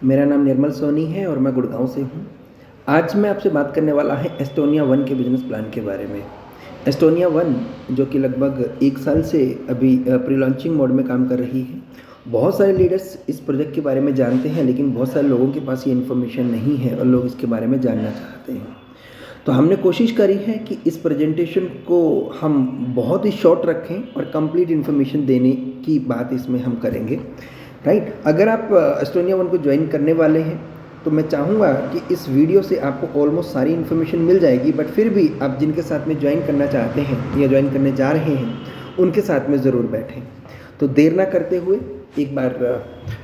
मेरा नाम निर्मल सोनी है और मैं गुड़गांव से हूँ। आज मैं आपसे बात करने वाला है एस्टोनिया वन के बिजनेस प्लान के बारे में। एस्टोनिया वन जो कि लगभग 1 साल से अभी प्री लॉन्चिंग मोड में काम कर रही है। बहुत सारे लीडर्स इस प्रोजेक्ट के बारे में जानते हैं, लेकिन बहुत सारे लोगों के पास ये इन्फॉर्मेशन नहीं है और लोग इसके बारे में जानना चाहते हैं। तो हमने कोशिश करी है कि इस प्रेजेंटेशन को हम बहुत ही शॉर्ट रखें और कंप्लीट इन्फॉर्मेशन देने की बात इसमें हम करेंगे। राइट, अगर आप एस्टोनिया वन को ज्वाइन करने वाले हैं तो मैं चाहूँगा कि इस वीडियो से आपको ऑलमोस्ट सारी इन्फॉर्मेशन मिल जाएगी, बट फिर भी आप जिनके साथ में ज्वाइन करना चाहते हैं या ज्वाइन करने जा रहे हैं उनके साथ में ज़रूर बैठें। तो देर ना करते हुए एक बार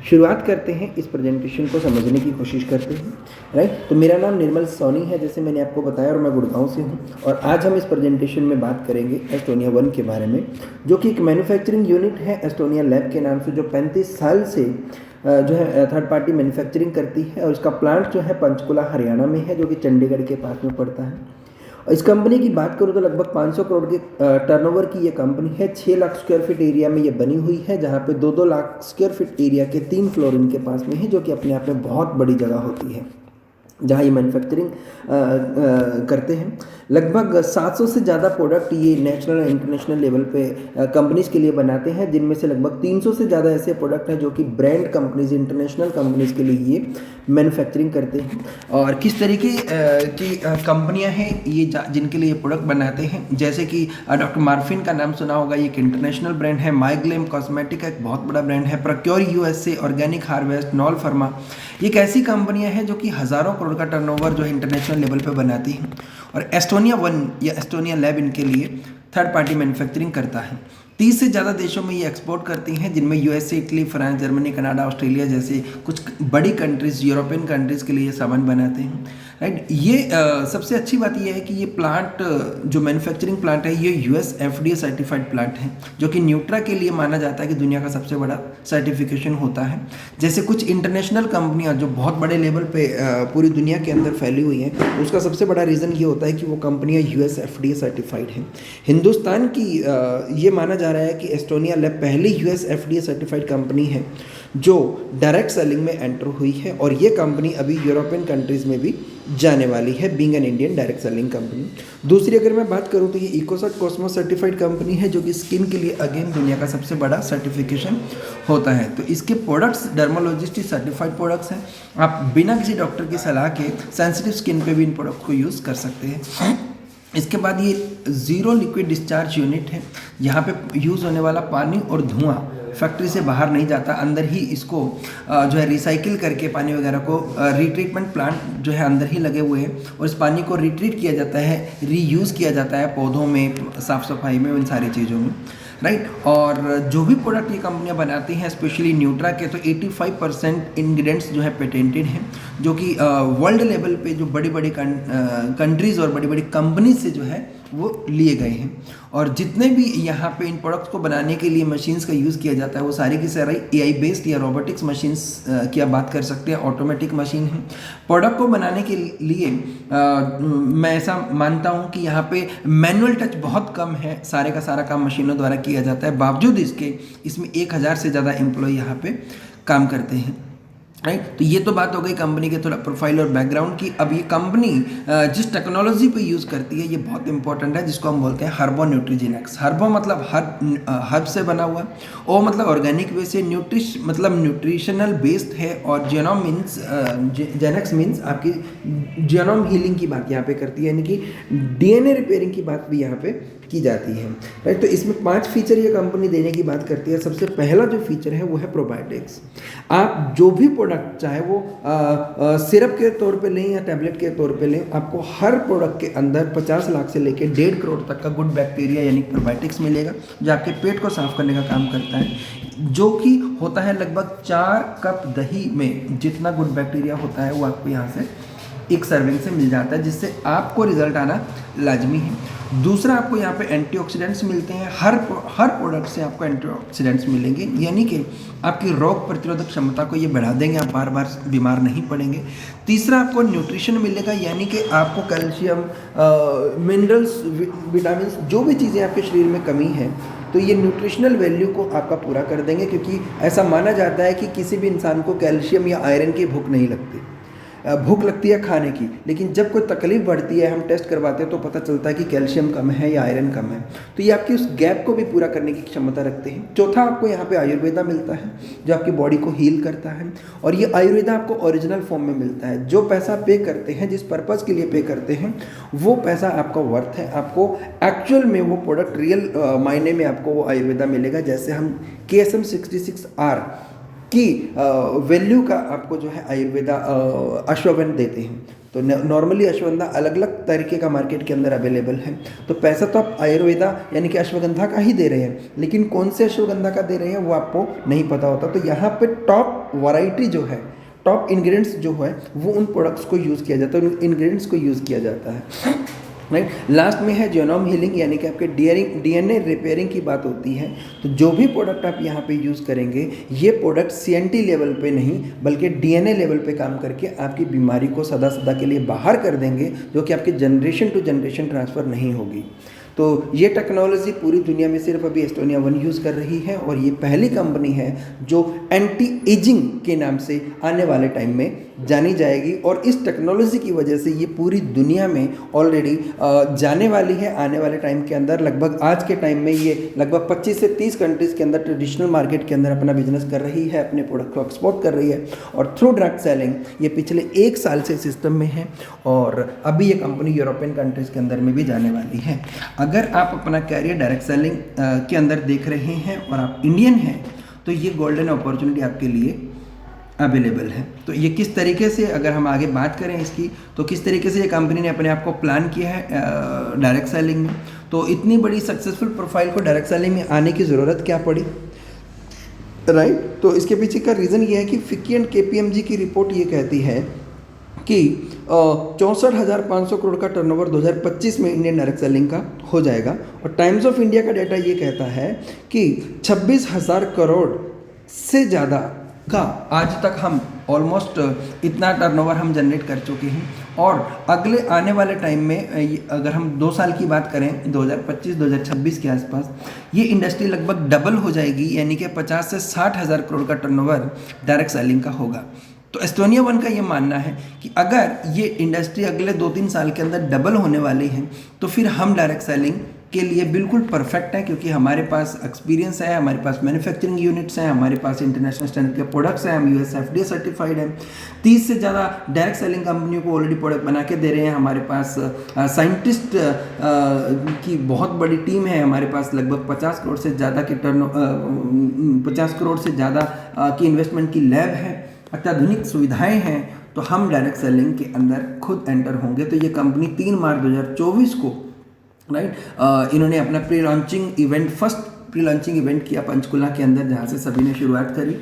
शुरुआत करते हैं, इस प्रेजेंटेशन को समझने की कोशिश करते हैं। राइट, तो मेरा नाम निर्मल सोनी है, जैसे मैंने आपको बताया, और मैं गुड़गांव से हूँ। और आज हम इस प्रेजेंटेशन में बात करेंगे एस्टोनिया वन के बारे में, जो कि एक मैन्युफैक्चरिंग यूनिट है एस्टोनिया लैब के नाम से, जो 35 साल से जो है थर्ड पार्टी मैन्युफैक्चरिंग करती है। और इसका प्लांट जो है पंचकुला हरियाणा में है, जो कि चंडीगढ़ के पास में पड़ता है। इस कंपनी की बात करूँ तो लगभग 500 करोड़ के टर्नओवर की ये कंपनी है। 6 लाख स्क्वायर फीट एरिया में ये बनी हुई है, जहाँ पे 2-2 लाख स्क्वायर फीट एरिया के 3 फ्लोर इनके पास में है, जो कि अपने आप में बहुत बड़ी जगह होती है जहाँ ये मैन्युफैक्चरिंग करते हैं। लगभग 700 से ज़्यादा प्रोडक्ट ये नेशनल और इंटरनेशनल लेवल पे कंपनीज़ के लिए बनाते हैं, जिनमें से लगभग 300 से ज़्यादा ऐसे प्रोडक्ट हैं जो कि ब्रांड कंपनीज, इंटरनेशनल कंपनीज़ के लिए ये मैन्युफैक्चरिंग करते हैं। और किस तरीके की कंपनियां हैं ये जिनके लिए ये प्रोडक्ट बनाते हैं, जैसे कि डॉक्टर मार्फिन का नाम सुना होगा, ये एक इंटरनेशनल ब्रांड है। माइग्लेम कॉस्मेटिक का एक बहुत बड़ा ब्रांड है। Procure USA, organic harvest, Knoll pharma, ये एक ऐसी कंपनियां हैं जो कि हज़ारों करोड़ का टर्नओवर जो है इंटरनेशनल लेवल पे बनाती हैं। और एस्टोनिया वन या एस्टोनिया लैब इनके लिए थर्ड पार्टी मैन्युफैक्चरिंग करता है। 30 से ज़्यादा देशों में ये एक्सपोर्ट करती हैं, जिनमें USA, Italy, France, Germany, Canada, Australia जैसे कुछ बड़ी कंट्रीज़, यूरोपियन कंट्रीज़ के लिए ये सामान बनाते हैं। राइट, ये सबसे अच्छी बात ये है कि ये प्लांट जो मैन्युफैक्चरिंग प्लांट है, ये यूएस एफडीए सर्टिफाइड प्लांट है, जो कि न्यूट्रा के लिए माना जाता है कि दुनिया का सबसे बड़ा सर्टिफिकेशन होता है। जैसे कुछ इंटरनेशनल कंपनियां जो बहुत बड़े लेवल पे पूरी दुनिया के अंदर फैली हुई हैं, उसका सबसे बड़ा रीज़न ये होता है कि वो कंपनियां यूएस एफडीए सर्टिफाइड हैं। हिंदुस्तान की ये माना जा रहा है कि एस्टोनिया लैब पहली यूएस एफडीए सर्टिफाइड कंपनी है जो डायरेक्ट सेलिंग में एंटर हुई है, और ये कंपनी अभी यूरोपियन कंट्रीज़ में भी जाने वाली है, being an Indian direct selling company. दूसरी अगर मैं बात करूं तो ये इकोसर्ट कॉस्मोस सर्टिफाइड कंपनी है, जो कि स्किन के लिए अगेन दुनिया का सबसे बड़ा सर्टिफिकेशन होता है। तो इसके प्रोडक्ट्स डर्मोलॉजिस्ट सर्टिफाइड प्रोडक्ट्स हैं। आप बिना किसी डॉक्टर की सलाह के सेंसिटिव स्किन पे भी इन प्रोडक्ट को यूज़ कर सकते हैं। इसके बाद ये ज़ीरो लिक्विड डिस्चार्ज यूनिट है, यहाँ पे यूज़ होने वाला पानी और धुआं फैक्ट्री से बाहर नहीं जाता, अंदर ही इसको जो है रिसाइकिल करके पानी वगैरह को रीट्रीटमेंट प्लांट जो है अंदर ही लगे हुए हैं, और इस पानी को रिट्रीट किया जाता है, रीयूज़ किया जाता है पौधों में, साफ़ सफाई में, उन सारी चीज़ों में। राइट, और जो भी प्रोडक्ट ये कंपनियां बनाती हैं, स्पेशली न्यूट्रा के, तो 85% इंग्रेडिएंट्स जो है पेटेंटेड हैं, जो कि वर्ल्ड लेवल पे जो बड़ी बड़ी कंट्रीज़ और बड़ी बड़ी कंपनी से जो है वो लिए गए हैं। और जितने भी यहाँ पे इन प्रोडक्ट्स को बनाने के लिए मशीन्स का यूज़ किया जाता है, वो सारी की सारी एआई बेस्ड या रोबोटिक्स मशीन्स की आप बात कर सकते हैं, ऑटोमेटिक मशीन है। प्रोडक्ट को बनाने के लिए मैं ऐसा मानता हूँ कि यहाँ पे मैनुअल टच बहुत कम है, सारे का सारा काम मशीनों द्वारा किया जाता है। बावजूद इसके इसमें 1000 से ज़्यादा एम्प्लॉय यहाँ पे काम करते हैं। राइट, तो ये तो बात हो गई कंपनी के थोड़ा प्रोफाइल और बैकग्राउंड की। अब ये कंपनी जिस टेक्नोलॉजी पे यूज़ करती है, ये बहुत इंपॉर्टेंट है, जिसको हम बोलते हैं हर्बो न्यूट्रीजेनिक्स। हर्बो मतलब हर्ब से बना हुआ, ओ मतलब ऑर्गेनिक वे से, न्यूट्रिश मतलब न्यूट्रिशनल बेस्ड है, और जेनोम मीन्स जेनेक्स मीन्स आपकी जेनोम हीलिंग की बात यहाँ पे करती है, यानी कि डीएनए रिपेयरिंग की बात भी यहाँ पे की जाती है। राइट, तो इसमें 5 फीचर ये कंपनी देने की बात करती है। सबसे पहला जो फीचर है वो है प्रोबायोटिक्स। आप जो भी प्रोडक्ट, चाहे वो सिरप के तौर पे लें या टैबलेट के तौर पे लें, आपको हर प्रोडक्ट के अंदर 50 लाख से लेकर 1.5 करोड़ तक का गुड बैक्टीरिया यानी प्रोबायोटिक्स मिलेगा, जो आपके पेट को साफ करने का काम करता है, जो कि होता है लगभग 4 कप दही में जितना गुड बैक्टीरिया होता है वो आपको यहाँ से एक सर्विंग से मिल जाता है, जिससे आपको रिजल्ट आना लाजमी है। दूसरा, आपको यहाँ पे एंटीऑक्सीडेंट्स मिलते हैं। हर प्रोडक्ट से आपको एंटीऑक्सीडेंट्स मिलेंगे, यानी कि आपकी रोग प्रतिरोधक क्षमता को ये बढ़ा देंगे, आप बार बार बीमार नहीं पड़ेंगे। तीसरा, आपको न्यूट्रिशन मिलेगा, यानी कि आपको कैल्शियम, मिनरल्स, विटामिन, जो भी चीज़ें आपके शरीर में कमी है तो ये न्यूट्रिशनल वैल्यू को आपका पूरा कर देंगे, क्योंकि ऐसा माना जाता है कि किसी भी इंसान को कैल्शियम या आयरन की भूख नहीं लगती। भूख लगती है खाने की, लेकिन जब कोई तकलीफ बढ़ती है, हम टेस्ट करवाते हैं तो पता चलता है कि कैल्शियम कम है या आयरन कम है। तो ये आपकी उस गैप को भी पूरा करने की क्षमता रखते हैं। चौथा, आपको यहाँ पे आयुर्वेदा मिलता है जो आपकी बॉडी को हील करता है, और ये आयुर्वेदा आपको ओरिजिनल फॉर्म में मिलता है। जो पैसा पे करते हैं, जिस पर्पज़ के लिए पे करते हैं, वो पैसा आपका वर्थ है। आपको एक्चुअल में वो प्रोडक्ट रियल मायने में आपको वो आयुर्वेदा मिलेगा। जैसे हम KSM 66R की वैल्यू का आपको जो है आयुर्वेदा अश्वगंधा देते हैं। तो नॉर्मली अश्वगंधा अलग अलग तरीके का मार्केट के अंदर अवेलेबल है। तो पैसा तो आप आयुर्वेदा यानी कि अश्वगंधा का ही दे रहे हैं, लेकिन कौन से अश्वगंधा का दे रहे हैं वो आपको नहीं पता होता। तो यहाँ पे टॉप वैरायटी जो है, टॉप इंग्रेडिएंट्स जो है, वो उन प्रोडक्ट्स को यूज़ किया जाता है, उन इंग्रेडिएंट्स को यूज़ किया जाता है, राइट। लास्ट में है जीनोम हीलिंग, यानी कि आपके DNA रिपेयरिंग की बात होती है। तो जो भी प्रोडक्ट आप यहाँ पे यूज़ करेंगे, ये प्रोडक्ट CNT लेवल पे नहीं बल्कि DNA लेवल पे काम करके आपकी बीमारी को सदा सदा के लिए बाहर कर देंगे, जो कि आपके जनरेशन टू जनरेशन ट्रांसफ़र नहीं होगी। तो ये टेक्नोलॉजी पूरी दुनिया में सिर्फ अभी एस्टोनिया वन यूज़ कर रही है, और ये पहली कंपनी है जो एंटी एजिंग के नाम से आने वाले टाइम में जानी जाएगी। और इस टेक्नोलॉजी की वजह से ये पूरी दुनिया में ऑलरेडी जाने वाली है। आने वाले टाइम के अंदर लगभग आज के टाइम में ये लगभग 25 से 30 कंट्रीज़ के अंदर ट्रेडिशनल मार्केट के अंदर अपना बिजनेस कर रही है, अपने प्रोडक्ट को एक्सपोर्ट कर रही है, और थ्रू डायरेक्ट सेलिंग ये पिछले 1 साल से सिस्टम में है, और अभी ये कंपनी यूरोपियन कंट्रीज़ के अंदर में भी जाने वाली है। अगर आप अपना कैरियर डायरेक्ट सेलिंग के अंदर देख रहे हैं और आप इंडियन हैं, तो ये गोल्डन अपॉर्चुनिटी आपके लिए अवेलेबल है। तो ये किस तरीके से, अगर हम आगे बात करें इसकी, तो किस तरीके से ये कंपनी ने अपने आप को प्लान किया है डायरेक्ट सेलिंग में। तो इतनी बड़ी सक्सेसफुल प्रोफाइल को डायरेक्ट सेलिंग में आने की ज़रूरत क्या पड़ी, राइट। तो इसके पीछे का रीज़न ये है कि FICCI एंड KPMG की रिपोर्ट ये कहती है कि 64,500 करोड़ का टर्नओवर 2025 में इंडियन डायरेक्ट सेलिंग का हो जाएगा। और टाइम्स ऑफ इंडिया का डेटा ये कहता है कि 26,000 करोड़ से ज़्यादा का आज तक हम ऑलमोस्ट इतना टर्नओवर हम जनरेट कर चुके हैं। और अगले आने वाले टाइम में अगर हम 2 साल की बात करें, 2025-2026 के आसपास, ये इंडस्ट्री लगभग डबल हो जाएगी, यानी कि 50 से 60,000 करोड़ का टर्नओवर डायरेक्ट सेलिंग का होगा। तो एस्टोनिया वन का ये मानना है कि अगर ये इंडस्ट्री अगले 2-3 साल के अंदर डबल होने वाली है, तो फिर हम डायरेक्ट सेलिंग के लिए बिल्कुल परफेक्ट है, क्योंकि हमारे पास एक्सपीरियंस है, हमारे पास मैन्युफैक्चरिंग यूनिट्स हैं, हमारे पास इंटरनेशनल स्टैंडर्ड के प्रोडक्ट्स हैं, हम US FDA सर्टिफाइड हैं, 30 से ज़्यादा डायरेक्ट सेलिंग कंपनियों को ऑलरेडी प्रोडक्ट बना के दे रहे हैं। हमारे पास साइंटिस्ट की बहुत बड़ी टीम है, हमारे पास लगभग 50 करोड़ से ज़्यादा की 50 करोड़ से ज़्यादा की इन्वेस्टमेंट की लैब है, अत्याधुनिक सुविधाएं हैं। तो हम डायरेक्ट सेलिंग के अंदर खुद एंटर होंगे। तो ये कंपनी 3 मार्च 2024 को, राइट, इन्होंने अपना pre launching event, first pre launching event किया पंचकुला के अंदर, जहाँ से सभी ने शुरुआत करी,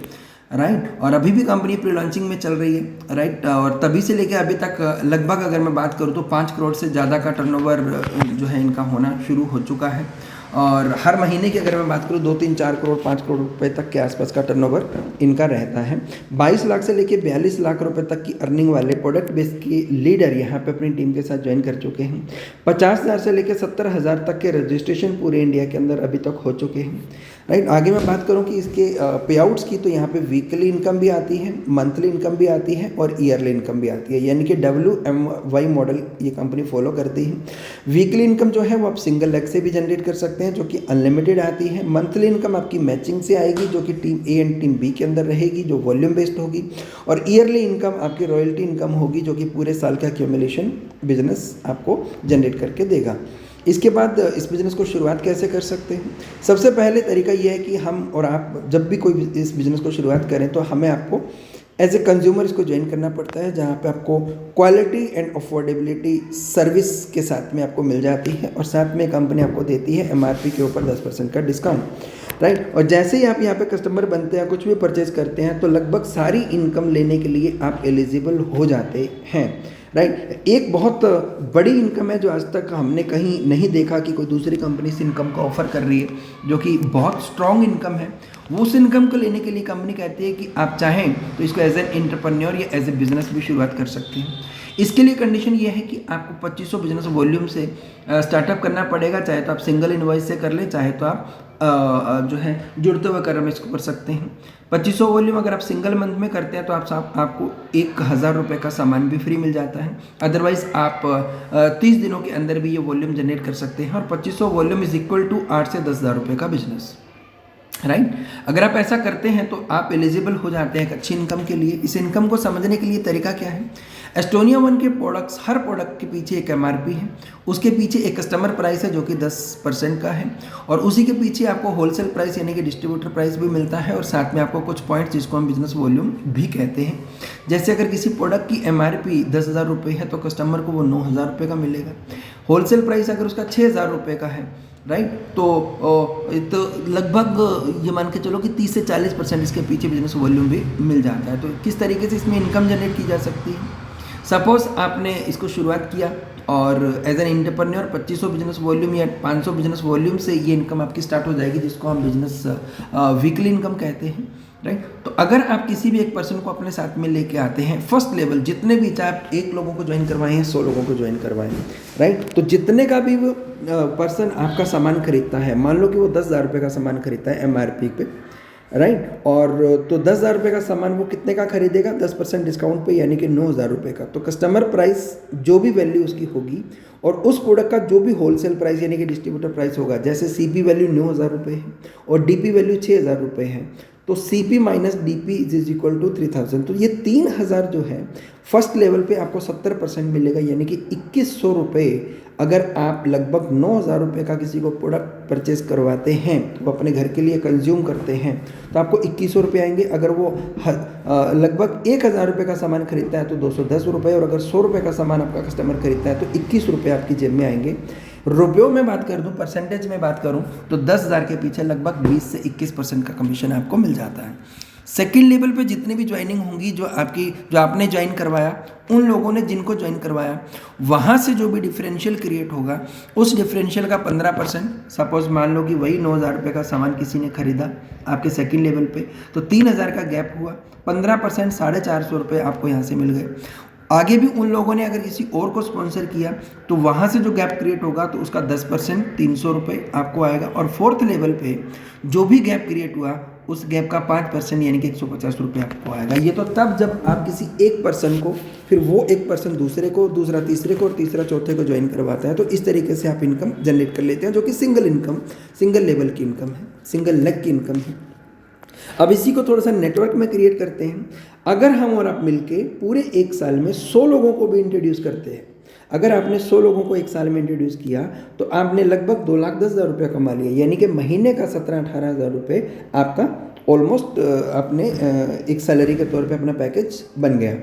राइट। और अभी भी कंपनी प्री लॉन्चिंग में चल रही है, राइट। और तभी से लेकर अभी तक लगभग अगर मैं बात करूँ तो 5 करोड़ से ज़्यादा का टर्नओवर जो है इनका होना शुरू हो चुका है। और हर महीने की अगर मैं बात करूँ 2-3-4 करोड़ 5 करोड़ रुपए तक के आसपास का टर्नओवर इनका रहता है। 22 लाख से लेके 42 लाख रुपए तक की अर्निंग वाले प्रोडक्ट बेस के लीडर यहाँ पे अपनी टीम के साथ ज्वाइन कर चुके हैं। 50,000 से लेके 70,000 तक के रजिस्ट्रेशन पूरे इंडिया के अंदर अभी तक हो चुके हैं, राइट। आगे मैं बात करूँ कि इसके पे आउट्स की, तो यहाँ पे वीकली इनकम भी आती है, मंथली इनकम भी आती है, और ईयरली इनकम भी आती है, यानी कि WMY मॉडल ये कंपनी फॉलो करती है। वीकली इनकम जो है वो आप सिंगल लेग से भी जनरेट कर सकते हैं, जो कि अनलिमिटेड आती है। मंथली इनकम आपकी मैचिंग से आएगी, जो कि team A and team B के अंदर रहेगी, जो वॉल्यूम बेस्ड होगी। और ईयरली इनकम आपकी रॉयल्टी इनकम होगी, जो कि पूरे साल का एक्यूमुलेशन बिजनेस आपको जनरेट करके देगा। इसके बाद इस बिज़नेस को शुरुआत कैसे कर सकते हैं? सबसे पहले तरीका ये है कि हम और आप जब भी कोई इस बिज़नेस को शुरुआत करें, तो हमें आपको एज ए कंज्यूमर इसको ज्वाइन करना पड़ता है, जहाँ पे आपको क्वालिटी एंड अफोर्डेबिलिटी सर्विस के साथ में आपको मिल जाती है, और साथ में कंपनी आपको देती है MRP के ऊपर 10% का डिस्काउंट, राइट। और जैसे ही आप यहाँ पे कस्टमर बनते हैं, कुछ भी परचेज करते हैं, तो लगभग सारी इनकम लेने के लिए आप एलिजिबल हो जाते हैं, राइट। एक बहुत बड़ी इनकम है जो आज तक हमने कहीं नहीं देखा कि कोई दूसरी कंपनी इस इनकम को ऑफर कर रही है, जो कि बहुत स्ट्रॉन्ग इनकम है। वो उस इनकम को लेने के लिए कंपनी कहती है कि आप चाहें तो इसको एज एन एंटरप्रेन्योर या एज ए बिजनेस भी शुरुआत कर सकते हैं। इसके लिए कंडीशन ये है कि आपको 2500 बिजनेस वॉल्यूम से स्टार्टअप करना पड़ेगा, चाहे तो आप सिंगल इनवॉइस से कर लें, चाहे तो आप जो है जुड़ते हुए कर्म इसको कर सकते हैं। 2500 वॉल्यूम अगर आप सिंगल मंथ में करते हैं तो आपको 1000 रुपये का सामान भी फ्री मिल जाता है। अदरवाइज आप 30 दिनों के अंदर भी ये वॉल्यूम जनरेट कर सकते हैं और 2500 वॉल्यूम इज इक्वल टू 8 से 10,000 रुपये का बिजनेस, राइट। अगर आप ऐसा करते हैं तो आप एलिजिबल हो जाते हैं एक अच्छी इनकम के लिए। इस इनकम को समझने के लिए तरीका क्या है, एस्टोनिया वन के प्रोडक्ट्स, हर प्रोडक्ट के पीछे एक एमआरपी है, उसके पीछे एक कस्टमर प्राइस है जो कि 10% का है, और उसी के पीछे आपको होलसेल प्राइस यानी कि डिस्ट्रीब्यूटर प्राइस भी मिलता है, और साथ में आपको कुछ पॉइंट्स जिसको हम बिजनेस वॉल्यूम भी कहते हैं। जैसे अगर किसी प्रोडक्ट की एमआरपी 10,000 रुपये है तो कस्टमर को वो 9,000 रुपये का मिलेगा। होलसेल प्राइस अगर उसका 6,000 रुपये का है, राइट, तो लगभग ये मान के चलो कि 30 से 40% इसके पीछे बिजनेस वॉल्यूम भी मिल जाता है। तो किस तरीके से इसमें इनकम जनरेट की जा सकती है, सपोज आपने इसको शुरुआत किया और as an entrepreneur 2500 business volume या 500 बिजनेस वॉल्यूम से ये इनकम आपकी स्टार्ट हो जाएगी, जिसको हम बिजनेस वीकली इनकम कहते हैं, राइट। तो अगर आप किसी भी एक पर्सन को अपने साथ में लेके आते हैं फर्स्ट लेवल, जितने भी, चाहे आप 1 लोगों को ज्वाइन करवाएं या 100 लोगों को ज्वाइन करवाएं, राइट, तो जितने का भी वो पर्सन आपका सामान खरीदता है, मान लो कि वो 10,000 रुपये का सामान खरीदता है एमआरपी पे, राइट, और तो 10,000 रुपये का सामान वो कितने का खरीदेगा, 10% डिस्काउंट पे, यानी कि 9,000 रुपये का। तो कस्टमर प्राइस जो भी वैल्यू उसकी होगी और उस प्रोडक्ट का जो भी होलसेल प्राइस यानी कि डिस्ट्रीब्यूटर प्राइस होगा, जैसे सीपी वैल्यू 9,000 रुपये है और डीपी वैल्यू 6,000 रुपये है, तो CP minus DP is equal to 3,000। तो ये 3,000 जो है फर्स्ट लेवल पे आपको 70% मिलेगा, यानी कि 2,100 रुपये। अगर आप लगभग 9,000 रुपये का किसी को प्रोडक्ट परचेज करवाते हैं, वो अपने घर के लिए कंज्यूम करते हैं, तो आपको 2,100 रुपये आएंगे। अगर वो लगभग 1,000 रुपये का सामान खरीदता है तो 210 रुपये, और अगर 100 रुपये का सामान आपका कस्टमर खरीदता है तो 21 रुपये आपकी जेब में आएंगे। रुपयों में बात कर दूं, परसेंटेज में बात करूं तो 10,000 के पीछे लगभग 20 से 21% का कमीशन आपको मिल जाता है। सेकंड लेवल पे जितनी भी ज्वाइनिंग होंगी, जो आपने ज्वाइन करवाया, उन लोगों ने जिनको ज्वाइन करवाया, वहाँ से जो भी डिफरेंशियल क्रिएट होगा, उस डिफरेंशियल का 15%, सपोज मान लो कि वही 9,000 रुपये का सामान किसी ने खरीदा आपके सेकंड लेवल पे, तो 3,000 का गैप हुआ, 15% 450 रुपये आपको यहाँ से मिल गए। आगे भी उन लोगों ने अगर किसी और को स्पॉन्सर किया तो वहाँ से जो गैप क्रिएट होगा तो उसका 10% 300 रुपये आपको आएगा, और फोर्थ लेवल पे जो भी गैप क्रिएट हुआ उस गैप का 5% यानी कि 150 रुपये आपको आएगा। ये तो तब जब आप किसी एक पर्सन को, फिर वो एक पर्सन दूसरे को, दूसरा तीसरे को और तीसरा चौथे को ज्वाइन करवाता है। तो इस तरीके से आप इनकम जनरेट कर लेते हैं, जो कि सिंगल लेवल की इनकम है, सिंगल लेग की इनकम है। अब इसी को थोड़ा सा नेटवर्क में क्रिएट करते हैं। अगर हम और आप मिलके पूरे 1 साल में 100 लोगों को भी इंट्रोड्यूस करते हैं, अगर आपने 100 लोगों को 1 साल में इंट्रोड्यूस किया तो आपने लगभग 2,10,000 रुपये कमा लिया, यानी कि महीने का 17-18,000 रुपये आपका ऑलमोस्ट अपने एक सैलरी के तौर पे अपना पैकेज बन गया।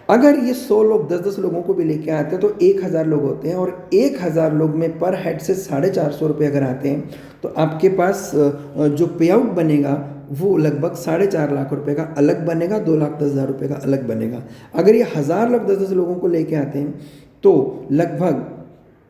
अगर ये 100 लोग 10-10 लोगों को भी लेके आते हैं तो 1,000 लोग होते हैं, और 1,000 लोग में पर हेड से 450 रुपये अगर आते हैं तो आपके पास जो पे आउट बनेगा वो लगभग 4.5 लाख रुपए का अलग बनेगा, 2,10,000 रुपये का अलग बनेगा। अगर ये 1,000 लोग 10-10 लोगों को लेके आते हैं तो लगभग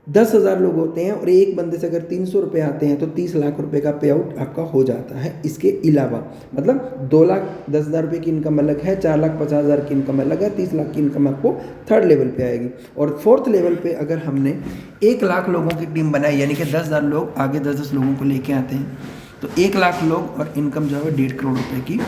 10,000 लोग होते हैं, और एक बंदे से अगर 300 रुपये आते हैं तो 30 लाख रुपए का पे आउट आपका हो जाता है। इसके अलावा मतलब 2,10,000 रुपये की इनकम अलग है, 4,50,000 की इनकम अलग है, 30 लाख की इनकम आपको थर्ड लेवल पे आएगी। और फोर्थ लेवल पे अगर हमने 1 लाख लोगों की टीम बनाई, यानी कि 10,000 लोग आगे 10-10 लोगों को लेके आते हैं, तो 1 लाख लोग और इनकम जो है 1.5 करोड़ रुपए की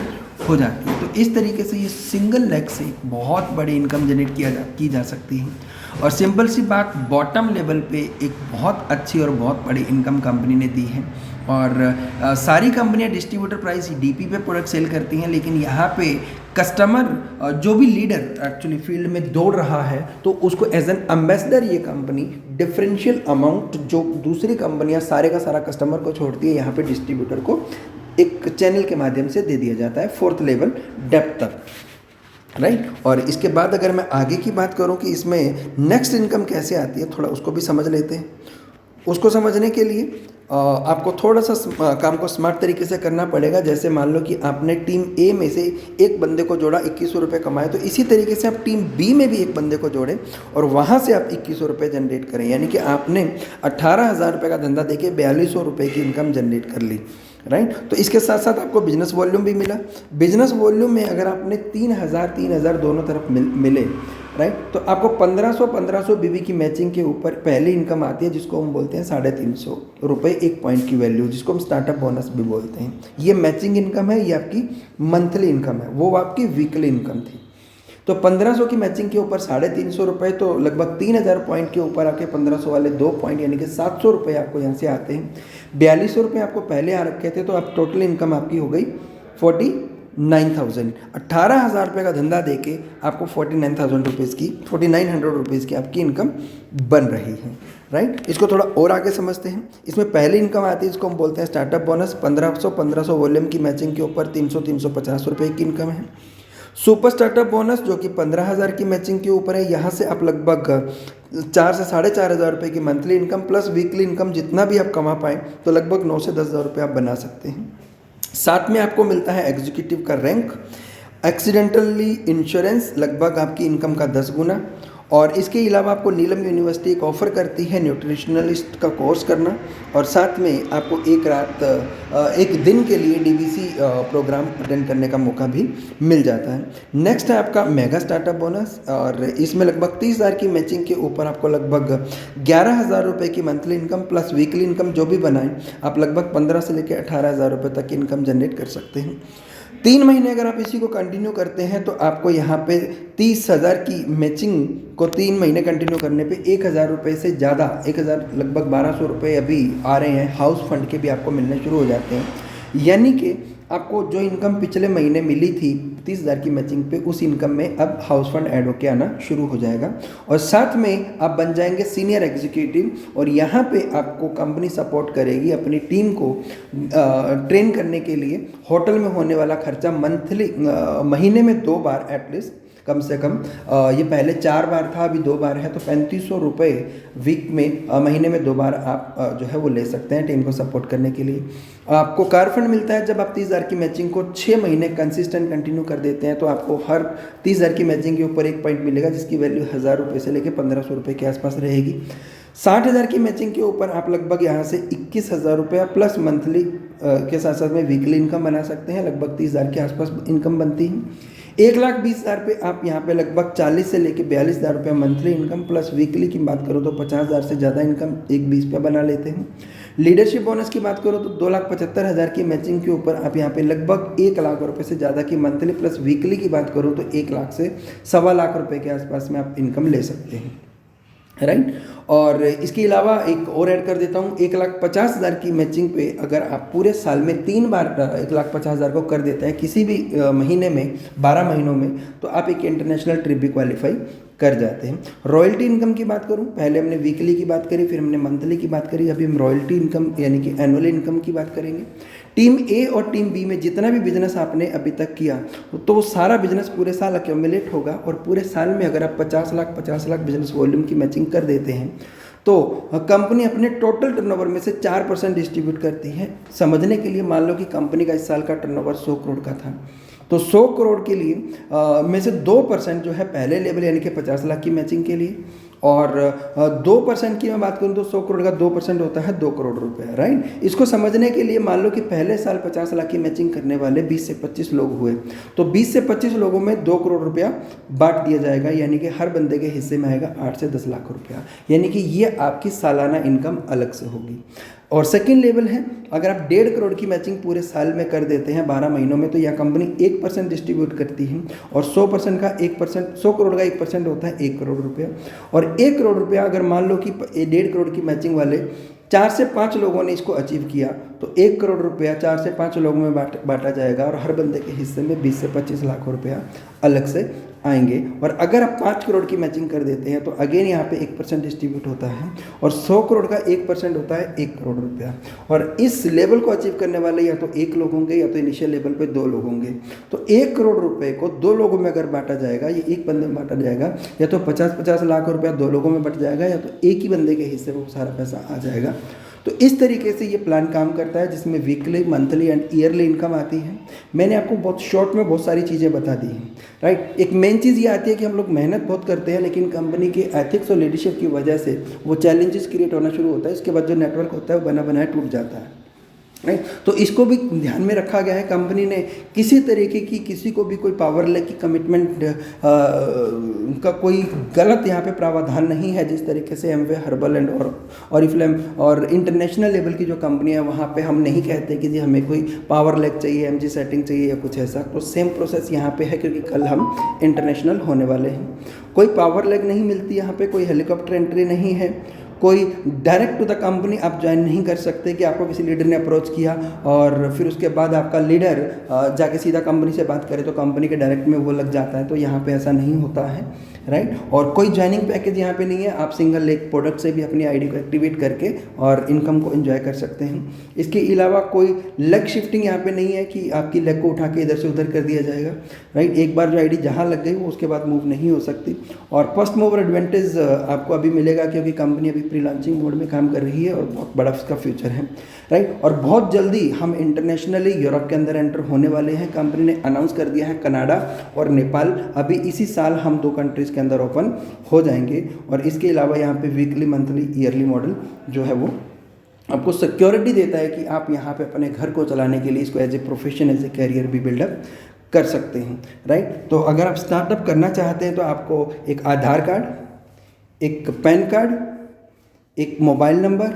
हो जाती है। तो इस तरीके से ये सिंगल लेग से बहुत बड़ी इनकम जनरेट की जा सकती है। और सिंपल सी बात, बॉटम लेवल पे एक बहुत अच्छी और बहुत बड़ी इनकम कंपनी ने दी है। और सारी कंपनियां डिस्ट्रीब्यूटर प्राइस DP पे प्रोडक्ट सेल करती हैं, लेकिन यहाँ पे कस्टमर जो भी लीडर एक्चुअली फील्ड में दौड़ रहा है तो उसको एज एन एम्बेसडर ये कंपनी डिफरेंशियल अमाउंट जो दूसरी कंपनियां सारे का सारा कस्टमर को छोड़ती है, यहाँ पे डिस्ट्रीब्यूटर को एक चैनल के माध्यम से दे दिया जाता है फोर्थ लेवल डेप्थ तक, राइट। और इसके बाद अगर मैं आगे की बात करूं कि इसमें नेक्स्ट इनकम कैसे आती है, थोड़ा उसको भी समझ लेते हैं। उसको समझने के लिए आपको थोड़ा सा काम को स्मार्ट तरीके से करना पड़ेगा। जैसे मान लो कि आपने टीम A में से एक बंदे को जोड़ा, 2,100 रुपये कमाए, तो इसी तरीके से आप टीम B में भी एक बंदे को जोड़ें और वहाँ से आप 2,100 रुपये जनरेट करें, यानी कि आपने 18,000 रुपये का धंधा देके 4,200 रुपये की इनकम जनरेट कर ली, राइट। तो इसके साथ साथ आपको बिजनेस वॉल्यूम भी मिला। बिजनेस वॉल्यूम में अगर आपने 3,000 दोनों तरफ मिले राइट। तो आपको 1500 बीवी की मैचिंग के ऊपर पहली इनकम आती है, जिसको हम बोलते हैं 350 रुपये एक पॉइंट की वैल्यू, जिसको हम स्टार्टअप बोनस भी बोलते हैं। ये मैचिंग इनकम है, ये आपकी मंथली इनकम है, वो आपकी वीकली इनकम थी। तो 1500 की मैचिंग के ऊपर 350 रुपये, तो लगभग 3000 पॉइंट के ऊपर आके 1500 वाले 2 पॉइंट यानी कि 700 रुपये आपको यहाँ से आते हैं। 4200 रुपये आपको पहले आ रखे थे, तो अब टोटल इनकम आपकी हो गई 49,000। 18,000 रुपये का धंधा देके आपको 49,000 रुपीज़ की 4900 रुपीज़ की आपकी इनकम बन रही है, राइट। इसको थोड़ा और आगे समझते हैं। इसमें पहली इनकम आती है, इसको हम बोलते हैं स्टार्टअप बोनस। 1500 वॉल्यूम की मैचिंग के ऊपर 350 रुपये की इनकम है। सुपर स्टार्टअप बोनस जो कि 15,000 की मैचिंग के ऊपर है, यहाँ से आप लगभग 4 से 4,500 रुपये की monthly income plus weekly income जितना भी आप कमा पाएँ, तो लगभग 9 से 10,000 रुपये आप बना सकते हैं। साथ में आपको मिलता है एग्जीक्यूटिव का रैंक, एक्सीडेंटली इंश्योरेंस लगभग आपकी इनकम का 10 गुना, और इसके अलावा आपको नीलम यूनिवर्सिटी एक ऑफ़र करती है न्यूट्रिशनलिस्ट का कोर्स करना, और साथ में आपको एक दिन के लिए DVC प्रोग्राम अटेंड करने का मौका भी मिल जाता है। नेक्स्ट है आपका मेगा स्टार्टअप बोनस, और इसमें लगभग 30,000 की मैचिंग के ऊपर आपको लगभग 11,000 रुपये की monthly income plus weekly income जो भी बनाएं, आप लगभग 15 से लेकर 18,000 रुपये तक की इनकम जनरेट कर सकते हैं। 3 महीने अगर आप इसी को कंटिन्यू करते हैं, तो आपको यहाँ पे 30,000 की मैचिंग को 3 महीने कंटिन्यू करने पे 1,000 रुपये से ज़्यादा, 1,000 लगभग 1,200 रुपये अभी आ रहे हैं, हाउस फंड के भी आपको मिलने शुरू हो जाते हैं। यानी कि आपको जो इनकम पिछले महीने मिली थी 30,000 की मैचिंग पे, उस इनकम में अब हाउस फंड ऐड होके आना शुरू हो जाएगा, और साथ में आप बन जाएंगे सीनियर एग्जीक्यूटिव, और यहाँ पे आपको कंपनी सपोर्ट करेगी अपनी टीम को ट्रेन करने के लिए। होटल में होने वाला खर्चा मंथली महीने में 2 बार एटलीस्ट कम से कम, ये पहले 4 बार था, अभी 2 बार है, तो 3500 रुपये वीक में महीने में 2 बार आप जो है वो ले सकते हैं टीम को सपोर्ट करने के लिए। आपको कार फंड मिलता है जब आप 30,000 की मैचिंग को 6 महीने कंसिस्टेंट कंटिन्यू कर देते हैं, तो आपको हर 30,000 की मैचिंग के ऊपर 1 पॉइंट मिलेगा, जिसकी वैल्यू 1,000 रुपये से लेकर 1,500 रुपये के आसपास रहेगी। 60,000 की मैचिंग के ऊपर आप लगभग यहाँ से 21,000 रुपया प्लस मंथली के साथ साथ में वीकली इनकम बना सकते हैं, लगभग 30,000 के आसपास इनकम बनती है। 1,20,000 पे आप यहाँ पे लगभग 40 से लेके 42,000 रुपये मंथली इनकम प्लस वीकली की बात करो तो 50,000 से ज़्यादा इनकम 1,20 पे बना लेते हैं। लीडरशिप बोनस की बात करो तो 2,75,000 की मैचिंग के ऊपर आप यहाँ पे लगभग 1,00,000 रुपये से ज़्यादा की मंथली प्लस वीकली की बात करो तो 1,00,000 से 1,25,000 रुपये के आसपास में आप इनकम ले सकते हैं, राइट। और इसके अलावा एक और ऐड कर देता हूँ, 1,50,000 की मैचिंग पे अगर आप पूरे साल में 3 बार 1,50,000 को कर देते हैं किसी भी महीने में 12 महीनों में, तो आप एक इंटरनेशनल ट्रिप भी क्वालिफाई कर जाते हैं। रॉयल्टी इनकम की बात करूं, पहले हमने वीकली की बात करी, फिर हमने मंथली की बात करी, अभी हम रॉयल्टी इनकम यानी कि एनुअल इनकम की बात करेंगे। टीम ए और टीम बी में जितना भी बिजनेस आपने अभी तक किया, तो वो सारा बिजनेस पूरे साल अक्यूमुलेट होगा, और पूरे साल में अगर आप 50 लाख बिजनेस वॉल्यूम की मैचिंग कर देते हैं, तो कंपनी अपने टोटल टर्नओवर में से 4% डिस्ट्रीब्यूट करती है। समझने के लिए मान लो कि कंपनी का इस साल का टर्नओवर 100 करोड़ का था, तो 100 करोड़ के लिए में से 2% जो है पहले लेवल यानी कि 50 लाख की मैचिंग के लिए, और 2% की मैं बात करूं तो 100 करोड़ का 2% होता है 2 करोड़ रुपए, राइट। इसको समझने के लिए मान लो कि पहले साल 50 लाख की मैचिंग करने वाले 20 से 25 लोग हुए, तो 20 से 25 लोगों में 2 करोड़ रुपया बांट दिया जाएगा, यानी कि हर बंदे के हिस्से में आएगा 8 से 10 लाख रुपया, यानी कि ये आपकी सालाना इनकम अलग से होगी। और सेकेंड लेवल है, अगर आप 1.5 करोड़ की मैचिंग पूरे साल में कर देते हैं 12 महीनों में, तो यह कंपनी 1% डिस्ट्रीब्यूट करती है, और 100% का 1%, 100 करोड़ का 1% होता है 1 करोड़ रुपया। और 1 करोड़ रुपया अगर मान लो कि 1.5 करोड़ की मैचिंग वाले 4 से 5 लोगों ने इसको अचीव किया, तो 1 करोड़ रुपया 4 से 5 लोगों में बांटा जाएगा, और हर बंदे के हिस्से में 20 से 25 लाख रुपया अलग से आएंगे। और अगर आप 5 करोड़ की मैचिंग कर देते हैं, तो अगेन यहाँ पे 1% डिस्ट्रीब्यूट होता है, और 100 करोड़ का 1% होता है 1 करोड़ रुपया। और इस लेवल को अचीव करने वाले या तो 1 लोग होंगे या तो इनिशियल लेवल पे 2 लोग होंगे। तो 1 करोड़ रुपए को 2 लोगों में अगर बांटा जाएगा, ये एक बंदे में बांटा जाएगा, या तो 50-50 लाख रुपया 2 लोगों में बट जाएगा, या तो एक ही बंदे के हिस्से में वो सारा पैसा आ जाएगा। तो इस तरीके से ये प्लान काम करता है, जिसमें weekly, monthly and yearly income आती है। मैंने आपको बहुत शॉर्ट में बहुत सारी चीज़ें बता दी हैं, राइट। एक मेन चीज़ ये आती है कि हम लोग मेहनत बहुत करते हैं, लेकिन कंपनी के एथिक्स और लीडरशिप की वजह से वो चैलेंजेस क्रिएट होना शुरू होता है। इसके बाद जो नेटवर्क होता है वो बना बनाया टूट जाता है। राइट। तो इसको भी ध्यान में रखा गया है। कंपनी ने किसी तरीके की किसी को भी कोई पावर ले की कमिटमेंट का कोई गलत यहाँ पे प्रावधान नहीं है। जिस तरीके से एमवे, हर्बल एंड ऑरिफ्लेम और इंटरनेशनल लेवल की जो कंपनी है वहाँ पे हम नहीं कहते कि जी हमें कोई पावर लेग चाहिए, एमजी सेटिंग चाहिए या कुछ ऐसा। तो सेम प्रोसेस यहाँ पे है, क्योंकि कल हम इंटरनेशनल होने वाले हैं। कोई पावर लेग नहीं मिलती यहाँ पे, कोई हेलीकॉप्टर एंट्री नहीं है, कोई डायरेक्ट टू द कंपनी आप ज्वाइन नहीं कर सकते कि आपको किसी लीडर ने अप्रोच किया और फिर उसके बाद आपका लीडर जाके सीधा कंपनी से बात करे तो कंपनी के डायरेक्ट में वो लग जाता है। तो यहाँ पे ऐसा नहीं होता है, राइट। और कोई ज्वाइनिंग पैकेज यहाँ पे नहीं है। आप सिंगल एक प्रोडक्ट से भी अपनी आईडी को एक्टिवेट करके और इनकम को एंजॉय कर सकते हैं। इसके अलावा कोई लेग शिफ्टिंग यहाँ पे नहीं है कि आपकी लेग को उठा के इधर से उधर कर दिया जाएगा, राइट। एक बार जो आईडी जहाँ लग गई वो उसके बाद मूव नहीं हो सकती। और फर्स्ट मूवर एडवांटेज आपको अभी मिलेगा, क्योंकि कंपनी अभी प्री लॉन्चिंग मोड में काम कर रही है और बहुत बड़ा उसका फ्यूचर है, राइट। और बहुत जल्दी हम इंटरनेशनली यूरोप के अंदर एंटर होने वाले हैं। कंपनी ने अनाउंस कर दिया है कनाडा और नेपाल अभी इसी साल हम 2 कंट्रीज़ के अंदर ओपन हो जाएंगे। और इसके अलावा यहाँ पे वीकली, मंथली, ईयरली मॉडल जो है वो आपको सिक्योरिटी देता है कि आप यहाँ पे अपने घर को चलाने के लिए इसको as a profession, as a career भी बिल्डअप कर सकते हैं, राइट। तो अगर आप स्टार्टअप करना चाहते हैं तो आपको एक आधार कार्ड, एक पैन कार्ड, एक मोबाइल नंबर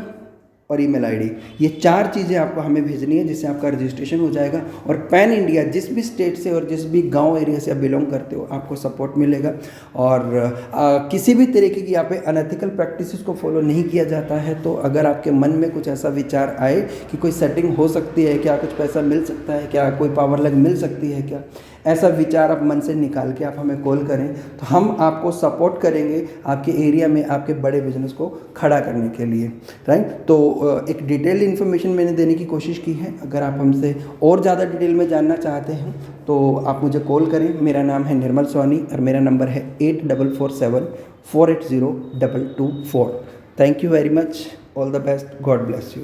और ईमेल आईडी, ये 4 चीज़ें आपको हमें भेजनी है, जिससे आपका रजिस्ट्रेशन हो जाएगा। और पैन इंडिया जिस भी स्टेट से और जिस भी गांव एरिया से आप बिलोंग करते हो आपको सपोर्ट मिलेगा। और किसी भी तरीके की यहाँ पे अनएथिकल प्रैक्टिसेस को फॉलो नहीं किया जाता है। तो अगर आपके मन में कुछ ऐसा विचार आए कि कोई सेटिंग हो सकती है क्या, कुछ पैसा मिल सकता है क्या, कोई पावर लेग मिल सकती है क्या, ऐसा विचार आप मन से निकाल के आप हमें कॉल करें तो हम आपको सपोर्ट करेंगे आपके एरिया में आपके बड़े बिजनेस को खड़ा करने के लिए, राइट। तो एक डिटेल इन्फॉर्मेशन मैंने देने की कोशिश की है। अगर आप हमसे और ज़्यादा डिटेल में जानना चाहते हैं तो आप मुझे कॉल करें। मेरा नाम है निर्मल सोनी और मेरा नंबर है 8447 480 224। Thank you very much. All the best. God bless you.